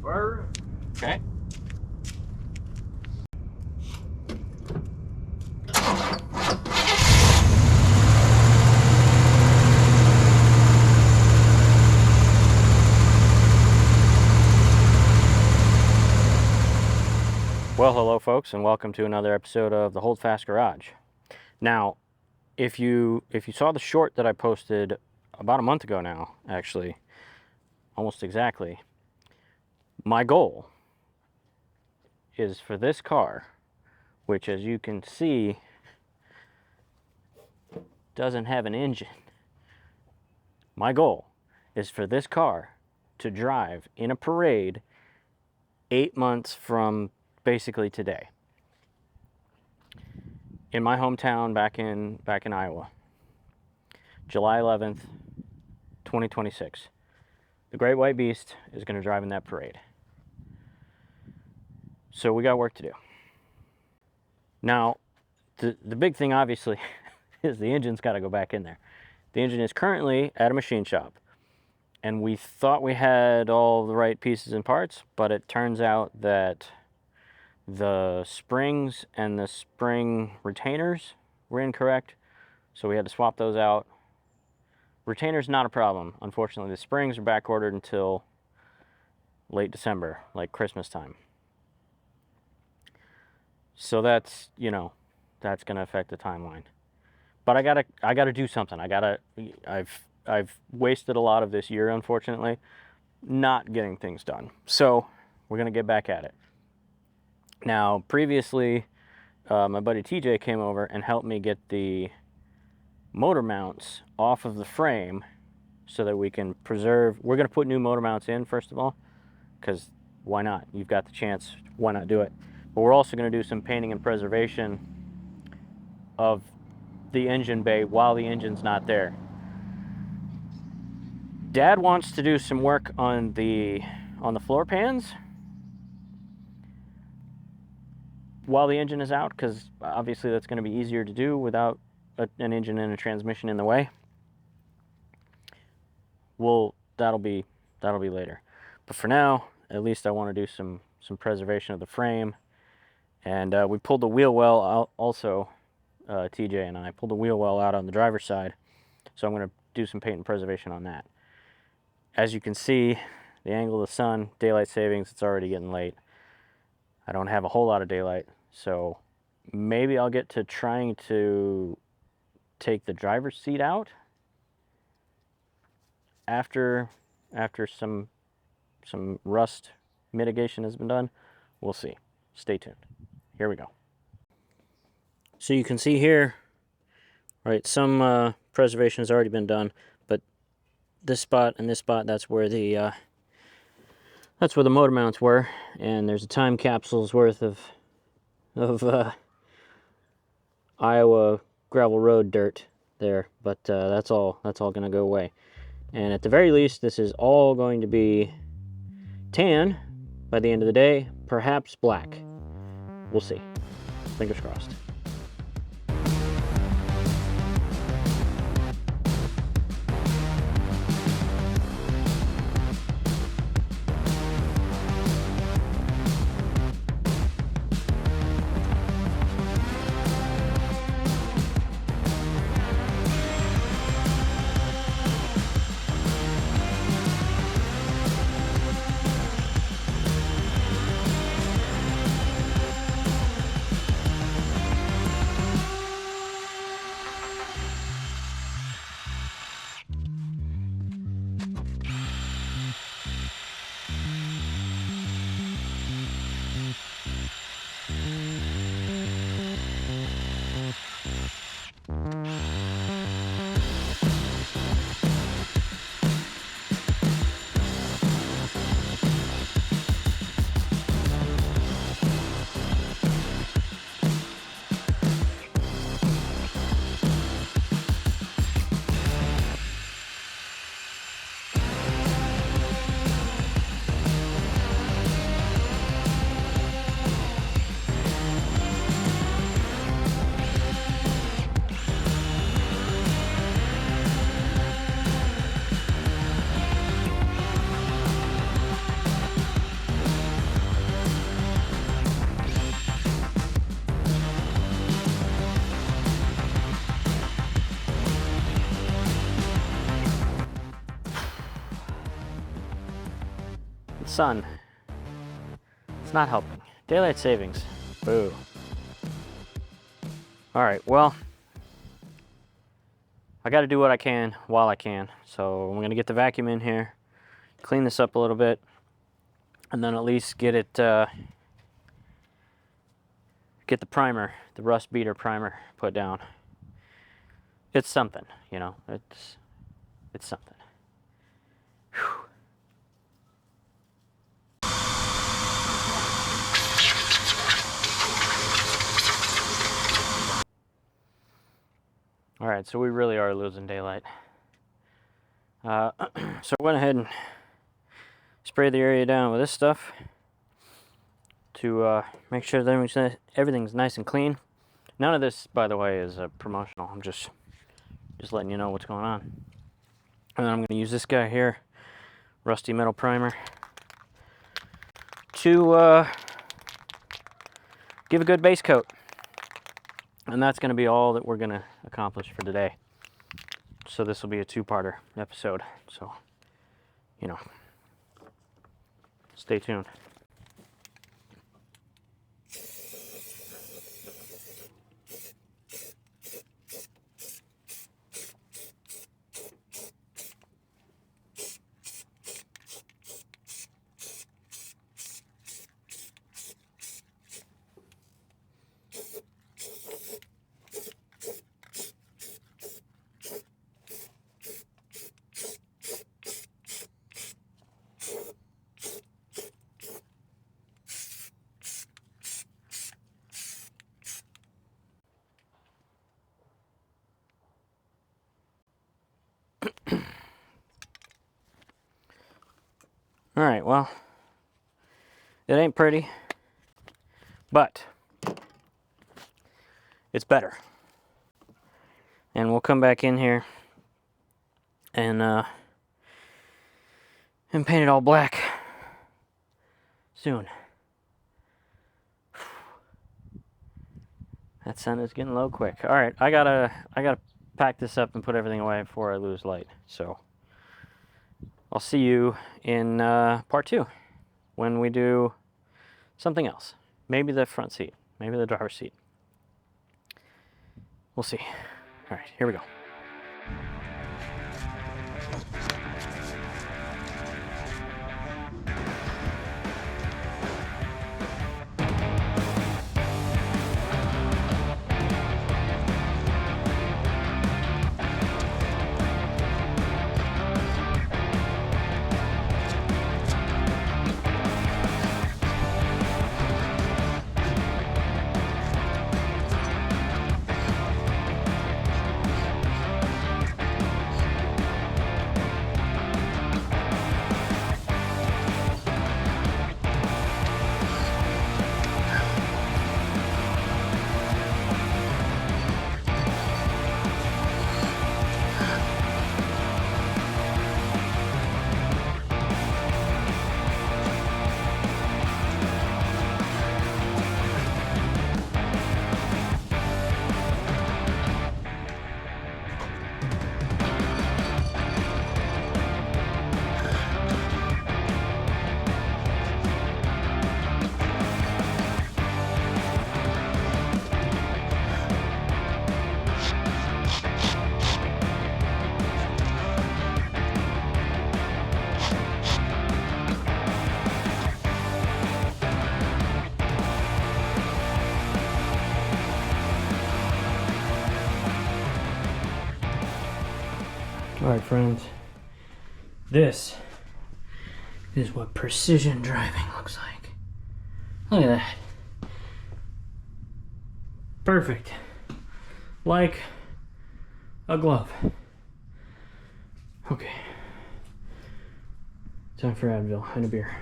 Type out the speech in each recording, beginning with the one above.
Word. Okay. Well, hello folks, and welcome to another episode of the Hold Fast Garage. Now, if you saw the short that I posted about a month ago now, actually, almost exactly, my goal is for this car, which as you can see doesn't have an engine. My goal is for this car to drive in a parade 8 months from basically today. In my hometown back in Iowa. July 11th, 2026. The Great White Beast is going to drive in that parade. So we got work to do. Now, the big thing obviously is the engine's got to go back in there. The engine is currently at a machine shop. And we thought we had all the right pieces and parts, but it turns out that the springs and the spring retainers were incorrect. So we had to swap those out. Retainers not a problem. Unfortunately, the springs are back ordered until late December, like Christmas time. So that's, that's going to affect the timeline. But I gotta do something. I've wasted a lot of this year, unfortunately, not getting things done. So we're gonna get back at it. Now, previously, my buddy TJ came over and helped me get the motor mounts off of the frame so that we can preserve. We're gonna put new motor mounts in, first of all, because why not? You've got the chance, why not do it? But we're also gonna do some painting and preservation of the engine bay while the engine's not there. Dad wants to do some work on the floor pans while the engine is out, because obviously that's going to be easier to do without an engine and a transmission in the way. Well, that'll be later. But for now, at least I want to do some preservation of the frame. And we pulled the wheel well out also. TJ and I pulled the wheel well out on the driver's side, so I'm going to do some paint and preservation on that. As you can see, the angle of the sun, daylight savings, it's already getting late. I don't have a whole lot of daylight, so maybe I'll get to trying to take the driver's seat out after some rust mitigation has been done. We'll see. Stay tuned. Here we go. So you can see here, right, some preservation has already been done, but this spot and this spot, that's where the motor mounts were, and there's a time capsule's worth of Iowa gravel road dirt there, but that's all going to go away. And at the very least, this is all going to be tan by the end of the day, perhaps black. We'll see. Fingers crossed. sun. It's not helping. Daylight savings. Boo. Alright, well, I got to do what I can while I can. So I'm going to get the vacuum in here, clean this up a little bit, and then at least get it, get the primer, the rust beater primer put down. It's something, you know, it's something. Whew. All right, so we really are losing daylight. So I went ahead and sprayed the area down with this stuff to make sure that everything's nice and clean. None of this, by the way, is promotional. I'm just letting you know what's going on. And then I'm going to use this guy here, Rusty Metal Primer, to give a good base coat. And that's going to be all that we're going to accomplish for today. So this will be a two-parter episode. So, you know, stay tuned. All right, well, it ain't pretty, but it's better. And we'll come back in here and paint it all black soon. That sun is getting low quick. All right, I gotta pack this up and put everything away before I lose light. So I'll see you in part 2 when we do something else. Maybe the front seat, maybe the driver's seat. We'll see. All right, here we go. All right, friends, this is what precision driving looks like. Look at that. Perfect. Like a glove. Okay. Time for Advil and a beer.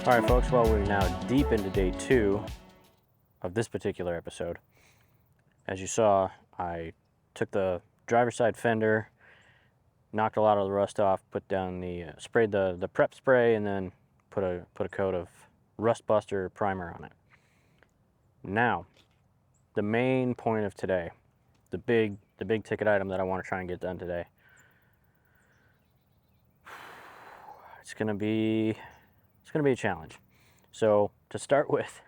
All right, folks, well, we're now deep into day 2 of this particular episode. As you saw, I took the driver's side fender, knocked a lot of the rust off, put down sprayed the prep spray, and then put a coat of rust buster primer on it. Now, the main point of today, the big ticket item that I want to try and get done today. It's gonna be a challenge. So to start with,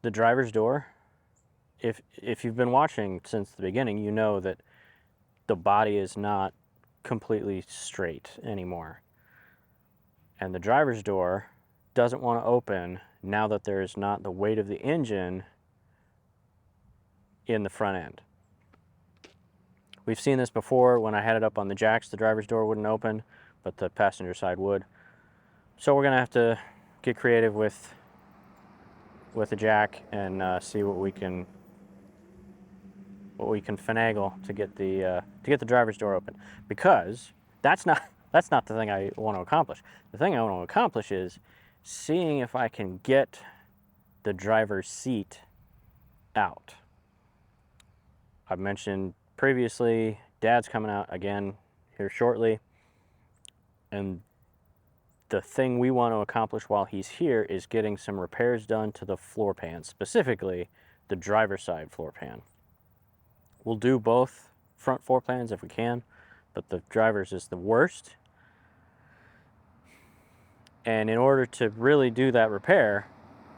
the driver's door. If you've been watching since the beginning, you know that the body is not completely straight anymore. And the driver's door doesn't want to open now that there's not the weight of the engine in the front end. We've seen this before. When I had it up on the jacks, the driver's door wouldn't open, but the passenger side would. So we're gonna have to get creative with the jack and see what we can finagle to get the driver's door open, because that's not the thing I want to accomplish. The thing I want to accomplish is seeing if I can get the driver's seat out. I've mentioned previously, Dad's coming out again here shortly, and the thing we want to accomplish while he's here is getting some repairs done to the floor pan, specifically the driver's side floor pan. We'll do both front floor pans if we can, but the driver's is the worst. And in order to really do that repair,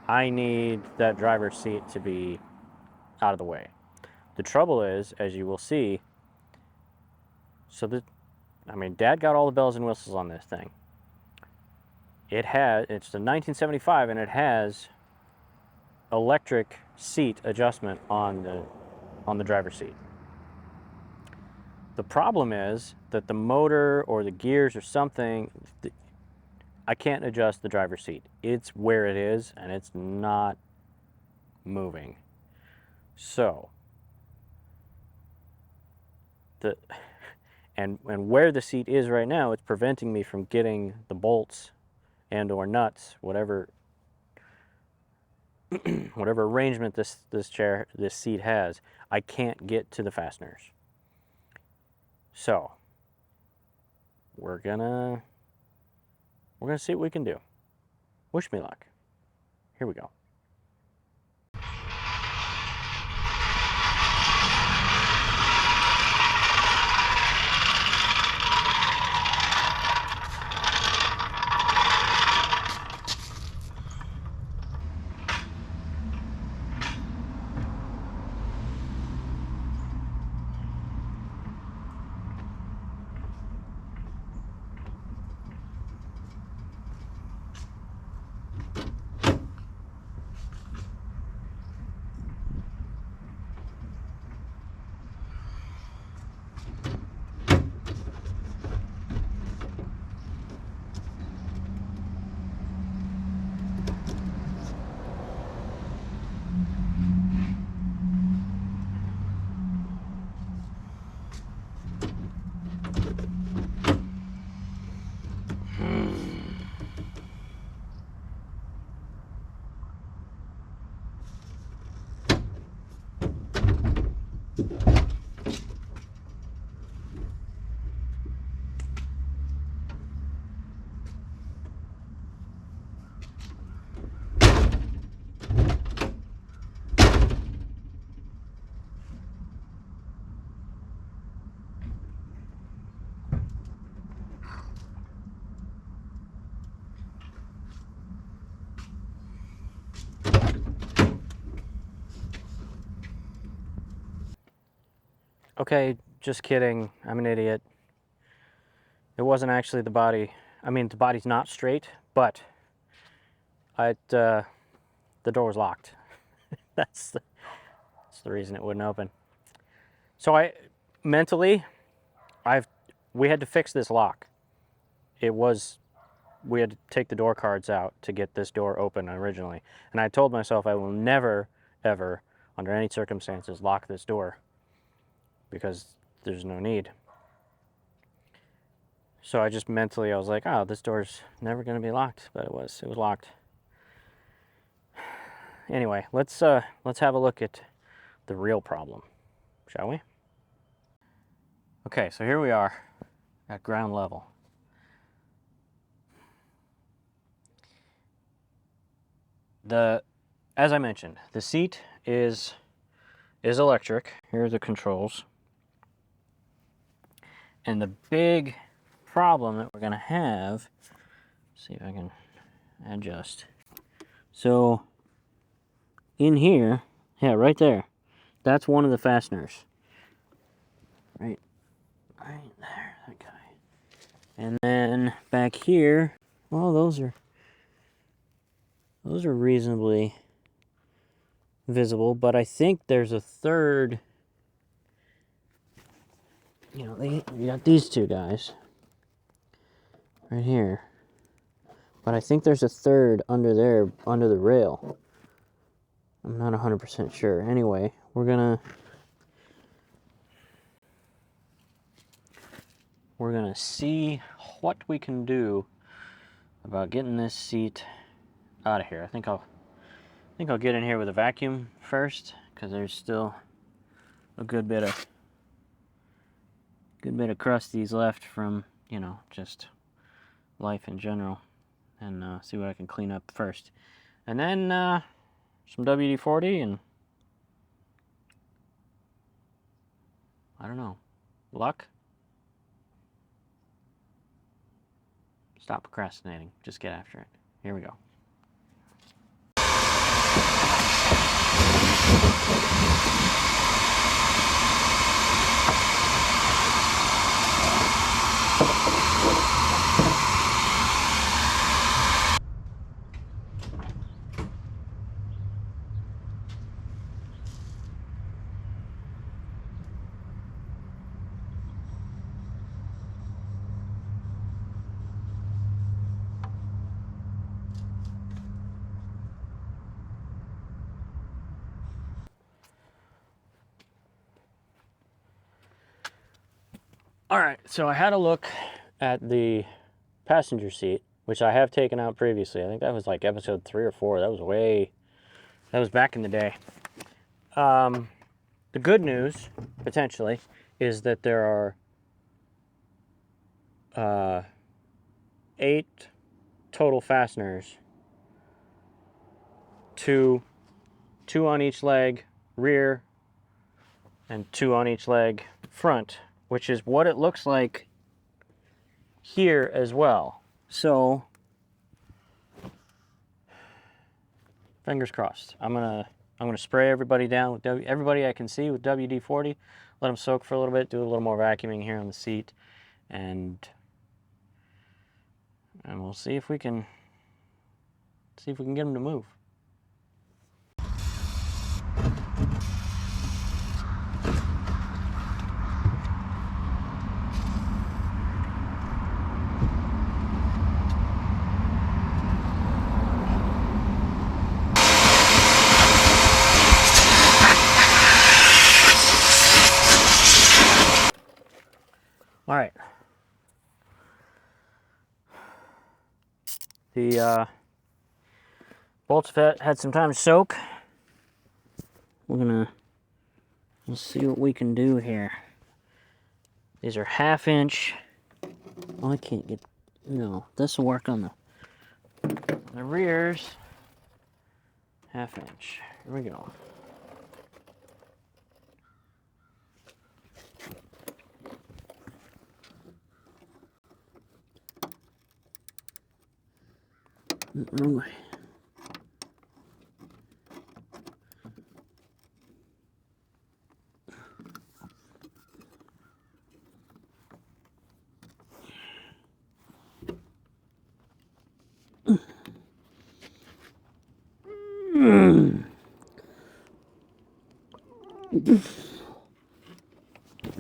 I need that driver's seat to be out of the way. The trouble is, as you will see, Dad got all the bells and whistles on this thing. It's a 1975, and it has electric seat adjustment on the driver's seat. The problem is that the motor or the gears or something, I can't adjust the driver's seat. It's where it is, and it's not moving. So, and where the seat is right now, it's preventing me from getting the bolts and or nuts, whatever arrangement this seat has. I can't get to the fasteners. So we're gonna see what we can do. Wish me luck. Here we go. Okay, just kidding. I'm an idiot. It wasn't actually the body. The body's not straight, but the door was locked. That's the reason it wouldn't open. So we had to fix this lock. We had to take the door cards out to get this door open originally. And I told myself I will never, ever, under any circumstances, lock this door, because there's no need. So I just mentally, I was like, oh, this door's never going to be locked, but it was locked. Anyway, let's have a look at the real problem, shall we? Okay, so here we are at ground level. As I mentioned, the seat is electric. Here are the controls. And the big problem that we're going to have, see if I can adjust. So in here, yeah, right there, that's one of the fasteners. Right there, that guy. And then back here, well, those are reasonably visible, but I think there's a third. You know, you got these two guys right here, but I think there's a third under there, under the rail. I'm not 100% sure. Anyway, we're gonna see what we can do about getting this seat out of here. I think I'll get in here with a vacuum first, because there's still a good bit of crusties left from, you know, just life in general, and see what I can clean up first, and then some WD-40 and I don't know, luck. Stop procrastinating. Just get after it. Here we go. All right, so I had a look at the passenger seat, which I have taken out previously. I think that was like episode 3 or 4. That was back in the day. The good news, potentially, is that there are 8 total fasteners, two on each leg rear and 2 on each leg front, which is what it looks like here as well. So fingers crossed. I'm gonna spray everybody down with everybody I can see with WD-40. Let them soak for a little bit. Do a little more vacuuming here on the seat, and we'll see if we can get them to move. All right. The bolts have had some time to soak. Let's see what we can do here. These are 1/2 inch. Oh, I can't get, no, this will work on the rears. 1/2 inch. Here we go. Wrong way.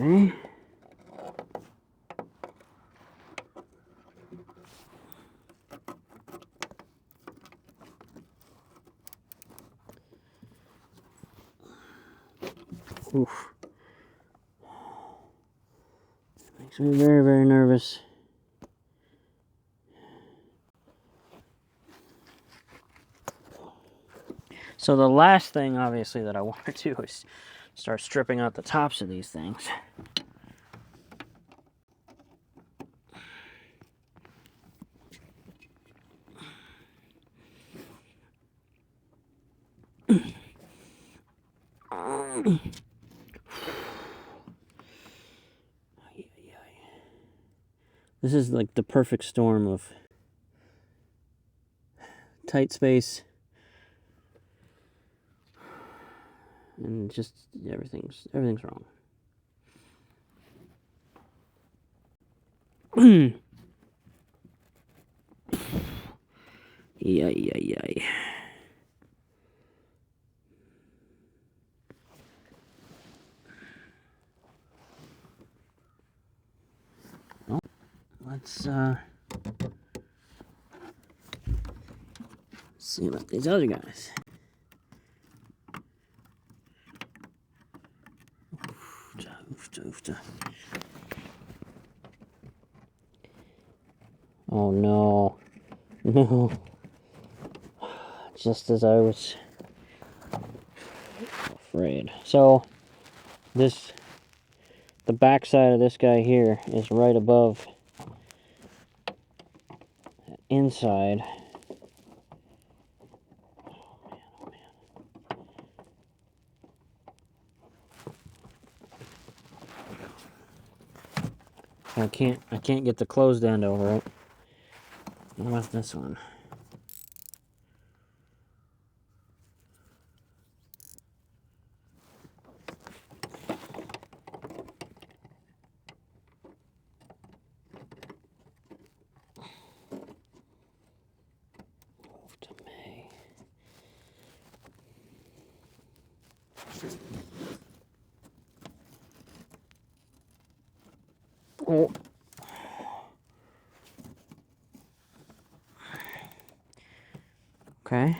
Okay. Oof. Makes me very, very nervous. So the last thing, obviously, that I want to do is start stripping out the tops of these things. This is like the perfect storm of tight space and just everything's wrong. Yay. Well, let's see about these other guys. Oh no. No. Just as I was afraid. So the back side of this guy here is right above the inside. I can't get the closed end over it. What about this one? Oh. Okay.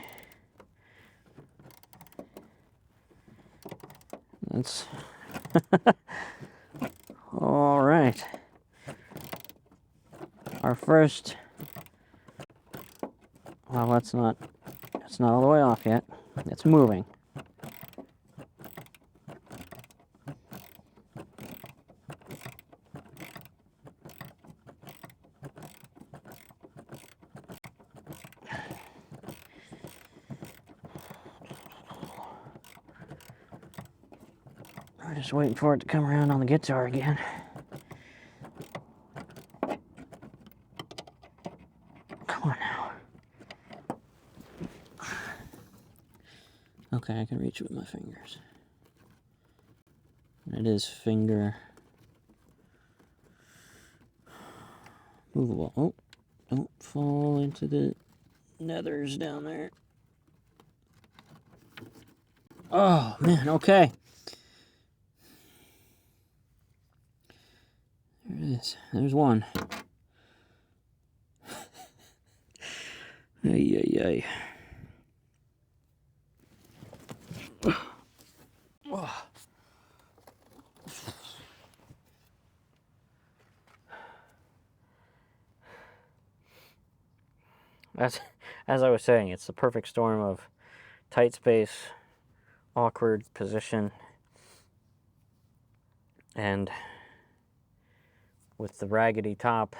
That's all right. Our first. Well, it's not all the way off yet. It's moving. We're just waiting for it to come around on the guitar again. Come on now. Okay, I can reach it with my fingers. It is finger movable. Oh, don't fall into the nethers down there. Oh, man, okay. There it is. There's one. Ay. Oh. As I was saying, it's the perfect storm of tight space, awkward position, and with the raggedy top,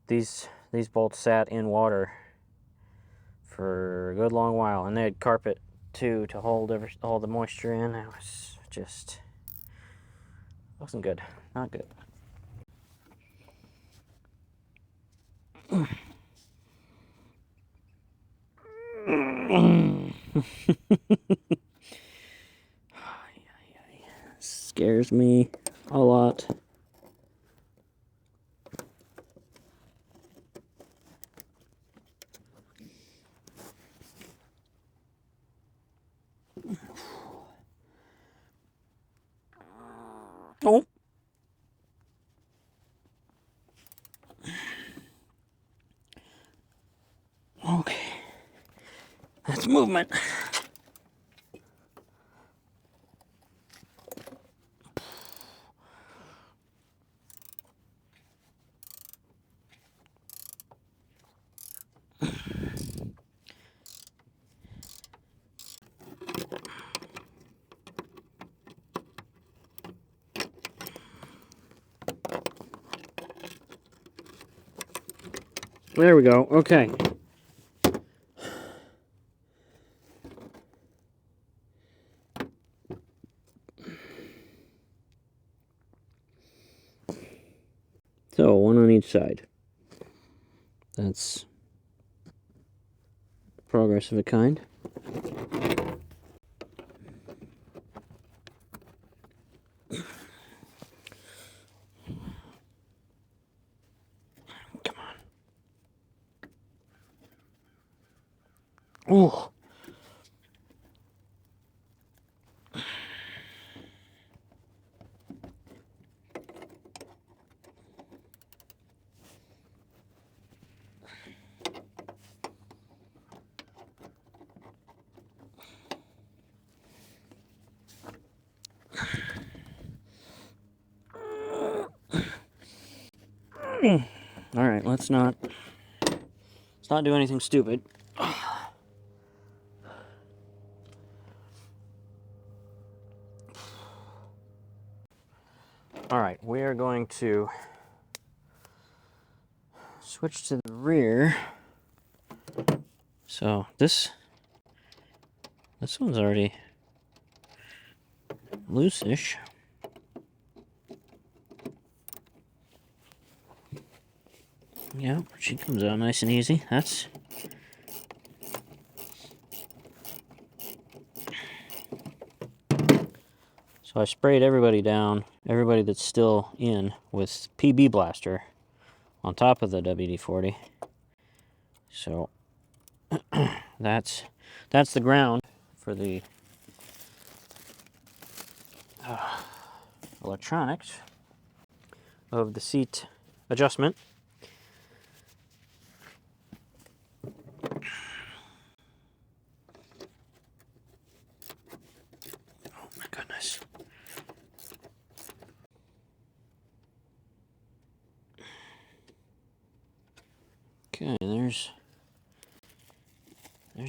these bolts sat in water for a good long while, and they had carpet too to hold all the moisture in. It was just wasn't good, not good. Scares me a lot. Oh. Okay. That's movement. There we go. Okay. So, one on each side. That's progress of a kind. Come on. Oh. All right, let's not do anything stupid. All right, we are going to switch to the rear. So this one's already loose-ish. Yeah, she comes out nice and easy. That's... So I sprayed everybody down, everybody that's still in, with PB Blaster on top of the WD-40. So that's the ground for the electronics of the seat adjustment. Oh my goodness. Okay, there's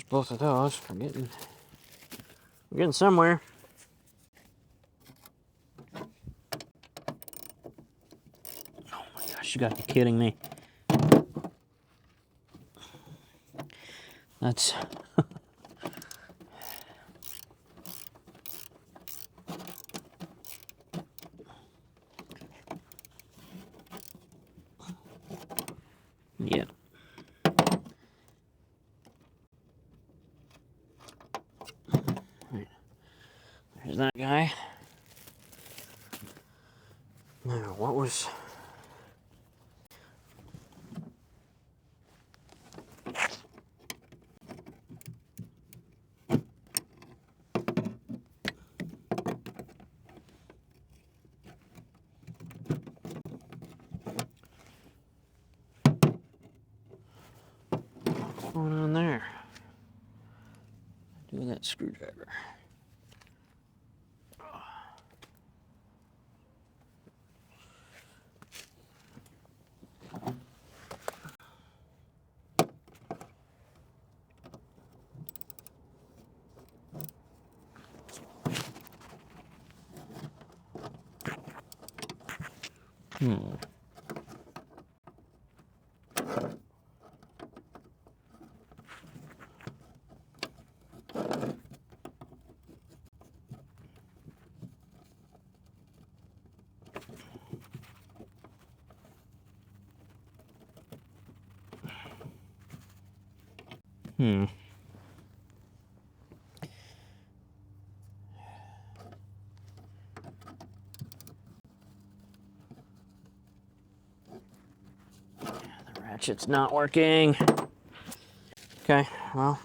both of those. We're getting somewhere. Oh my gosh, you gotta be kidding me. That's... yeah. Right. There's that guy. Now, what was... what's going on there? Do with that screwdriver. The ratchet's not working. Okay, well.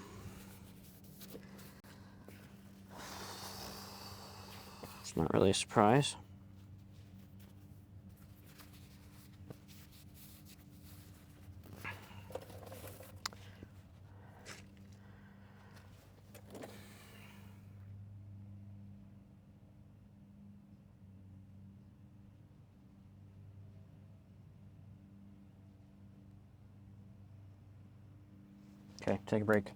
It's not really a surprise. Okay, take a break.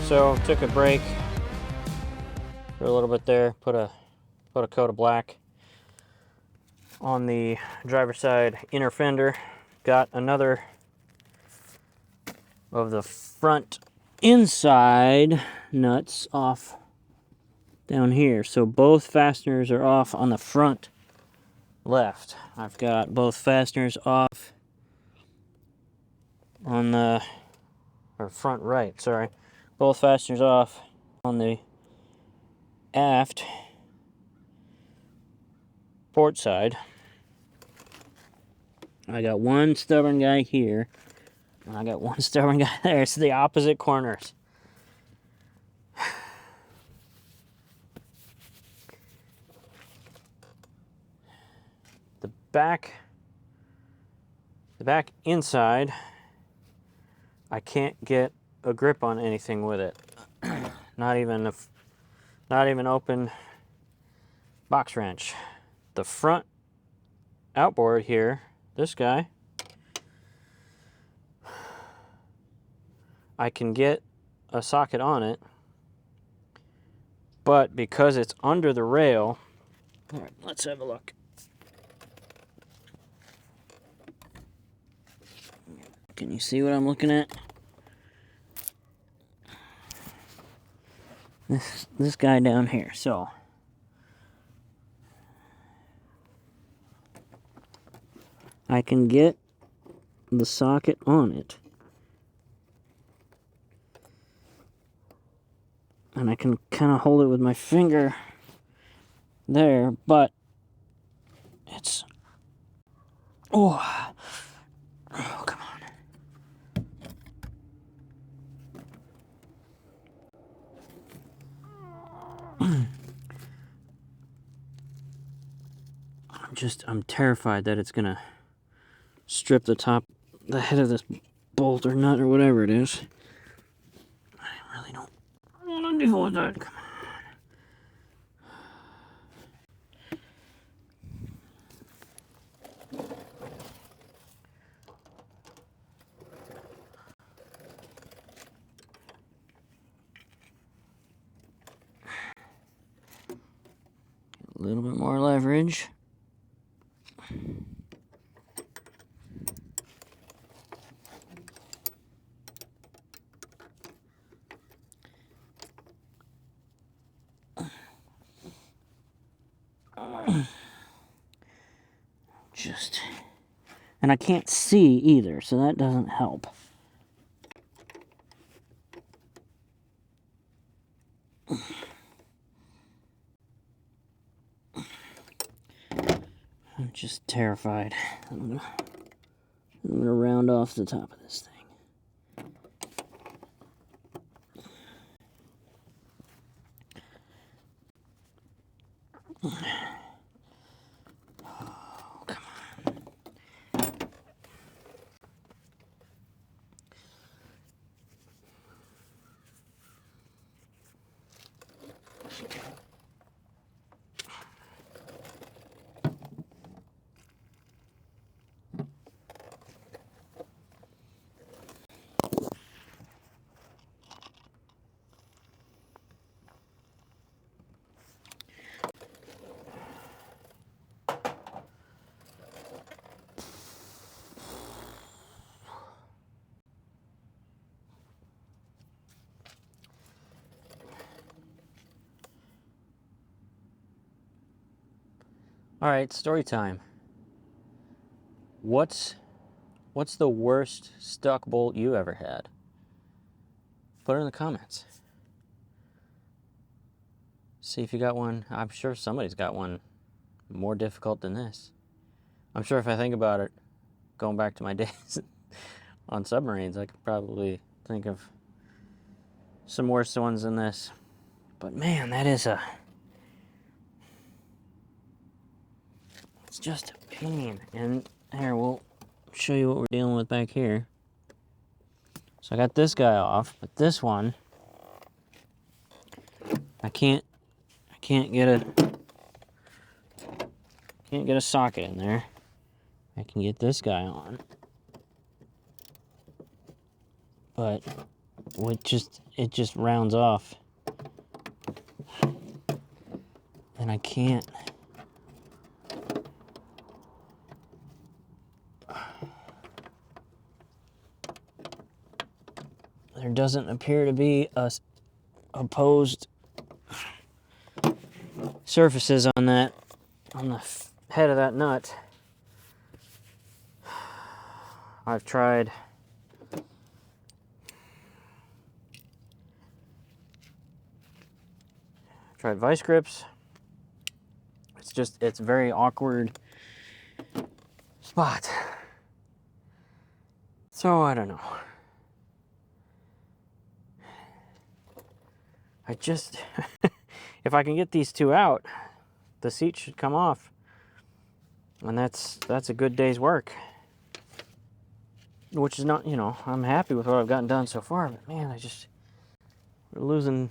So took a break for a little bit there, put a coat of black on the driver's side inner fender, got another of the front inside nuts off down here. So both fasteners are off on the front left. I've got both fasteners off on the, or front right, sorry. Both fasteners off on the aft port side. I got one stubborn guy here, and I got one stubborn guy there. It's the opposite corners. The back inside, I can't get a grip on anything with it. Not even open box wrench. The front outboard here, this guy, I can get a socket on it, but because it's under the rail, all right, let's have a look. Can you see what I'm looking at? This guy down here. So I can get the socket on it, and I can kind of hold it with my finger there, but it's, oh, come on. I'm terrified that it's gonna strip the head of this bolt or nut or whatever it is. I really don't want to deal with that. Come on. A little bit more leverage. And I can't see either, so that doesn't help. I'm just terrified. I'm gonna round off the top of this thing. Oh, come on. All right, story time. What's the worst stuck bolt you ever had? Put it in the comments. See if you got one. I'm sure somebody's got one more difficult than this. I'm sure if I think about it, going back to my days on submarines, I could probably think of some worse ones than this. But man, that is it's just a pain. And here, we'll show you what we're dealing with back here. So I got this guy off, but this one, I can't get a socket in there. I can get this guy on, but it just rounds off. And I can't. There doesn't appear to be opposed surfaces on the head of that nut. I've tried vice grips. It's very awkward spot. So I don't know. If I can get these two out, the seat should come off. And that's a good day's work. Which is not, I'm happy with what I've gotten done so far, but man, we're losing,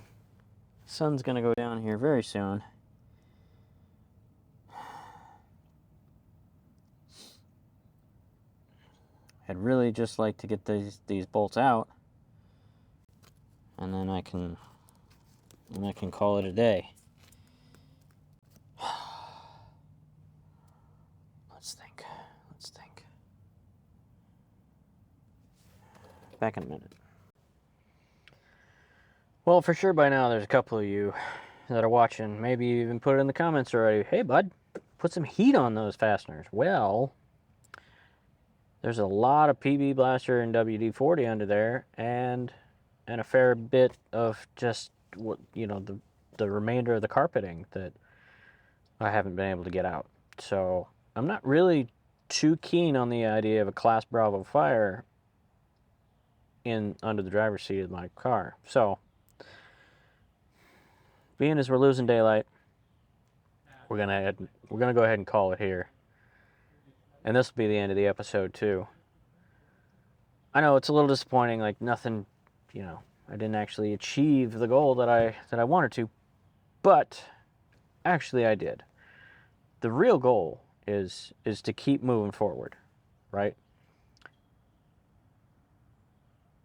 the sun's gonna go down here very soon. I'd really just like to get these bolts out, and then I can call it a day. Let's think. Back in a minute. Well, for sure by now there's a couple of you that are watching. Maybe you even put it in the comments already. Hey, bud, put some heat on those fasteners. Well, there's a lot of PB Blaster and WD-40 under there, and a fair bit of just the remainder of the carpeting that I haven't been able to get out. So I'm not really too keen on the idea of a Class Bravo fire under the driver's seat of my car. So, being as we're losing daylight, we're gonna go ahead and call it here. And this will be the end of the episode too. I know it's a little disappointing, like nothing, I didn't actually achieve the goal that I wanted to, but actually I did. The real goal is to keep moving forward, right?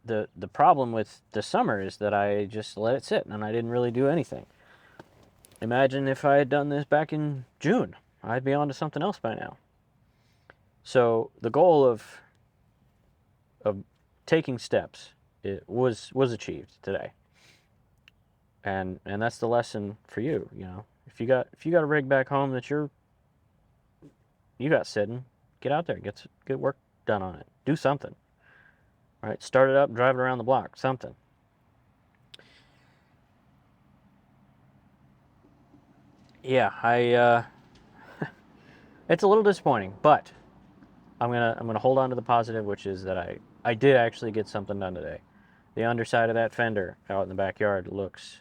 The problem with the summer is that I just let it sit and I didn't really do anything. Imagine if I had done this back in June. I'd be on to something else by now. So the goal of taking steps was achieved today. And that's the lesson for you, If you got a rig back home that you got sitting, get out there, get work done on it. Do something. Right, start it up, drive it around the block, something. Yeah, it's a little disappointing, but I'm gonna hold on to the positive, which is that I did actually get something done today. The underside of that fender out in the backyard looks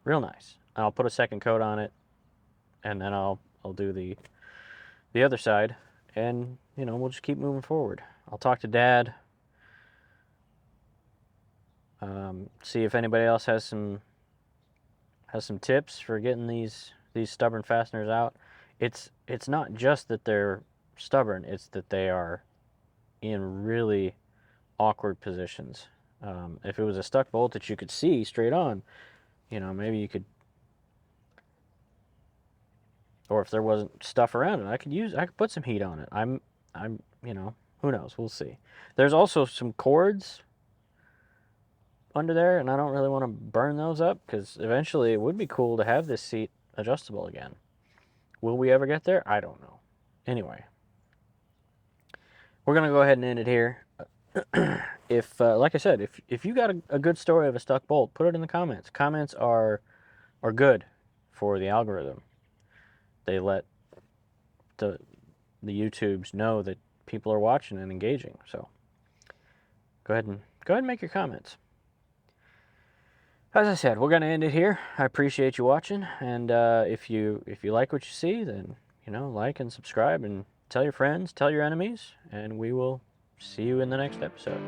real nice. I'll put a second coat on it, and then I'll do the other side, and we'll just keep moving forward. I'll talk to Dad. See if anybody else has some tips for getting these stubborn fasteners out. It's not just that they're stubborn, it's that they are in really awkward positions. If it was a stuck bolt that you could see straight on, maybe you could, or if there wasn't stuff around it, I could put some heat on it. I'm who knows, we'll see. There's also some cords under there, and I don't really want to burn those up, because eventually it would be cool to have this seat adjustable again. Will we ever get there? I don't know. Anyway, we're gonna go ahead and end it here. If like I said, if you got a good story of a stuck bolt, put it in the comments. Comments are good for the algorithm. They let the YouTubes know that people are watching and engaging. So go ahead and make your comments. As I said, we're going to end it here. I appreciate you watching, and if you like what you see, then like and subscribe and tell your friends, tell your enemies, and we will see you in the next episode.